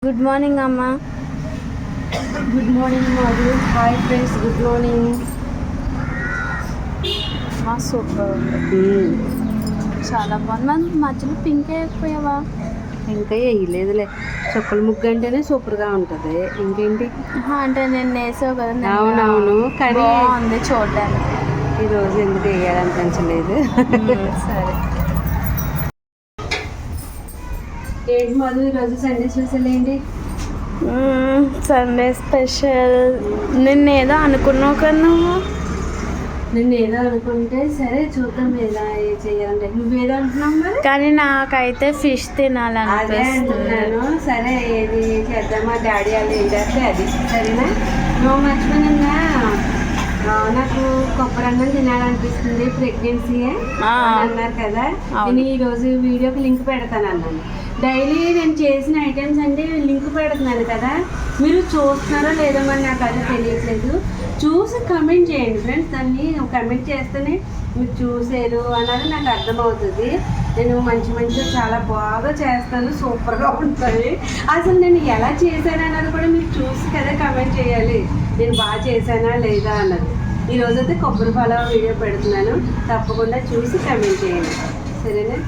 Good morning అమ్మ. Good morning Madhu. Hi friends, good morning. Super ఉంది, చాలా బాగుంది. మనం మధ్యలో పింక్ అయిపోయావా? ఇంకా వేయలేదులే, చుక్కల ముగ్గు అంటేనే సూపర్గా ఉంటుంది. ఇంకేంటి అంటే నేను వేసావు కదా. అవునవును, కానీ బాగుంది చూడడానికి. ఈరోజు ఎందుకు వేయాలనిపించలేదు. సరే ఏంటి మధు, ఈరోజు సండే స్పెషల్ ఏంటి? సండే స్పెషల్ నిన్నేదో అనుకున్నావు కదా నువ్వు. నేను ఏదో అనుకుంటే సరే చూద్దాం ఎలా చేయాలంటే. నువ్వేదో అంటున్నావు మరి. కానీ నాకైతే ఫిష్ అదే తినాలనిపిస్తుంది. అంటున్నాను. సరే ఏది చేద్దామా, డాడీ వాళ్ళు ఏంటంటే అది సరేనా. నువ్వు మర్చిపోయినా నాకు కొబ్బరి అన్నం తినాలనిపిస్తుంది, ప్రెగ్నెన్సీ అన్నారు కదా. నేను ఈరోజు వీడియోకి లింక్ పెడతాను అన్నాను. డైలీ నేను చేసిన ఐటమ్స్ అంటే లింక్ పెడుతున్నాను కదా, మీరు చూస్తున్నారో లేదో మరి నాకు అది తెలియట్లేదు. చూసి కమెంట్ చేయండి ఫ్రెండ్స్. దాన్ని కమెంట్ చేస్తేనే మీరు చూసారు అన్నది నాకు అర్థమవుతుంది. నేను మంచిగా చాలా బాగా చేస్తాను, సూపర్గా ఉంటుంది. అసలు నేను ఎలా చేశాను అన్నది కూడా మీరు చూసి కదా కమెంట్ చేయాలి, నేను బాగా చేశానా లేదా అన్నది. ఈరోజైతే కొబ్బరి పాల వీడియో పెడుతున్నాను, తప్పకుండా చూసి కమెంట్ చేయండి సరేనా.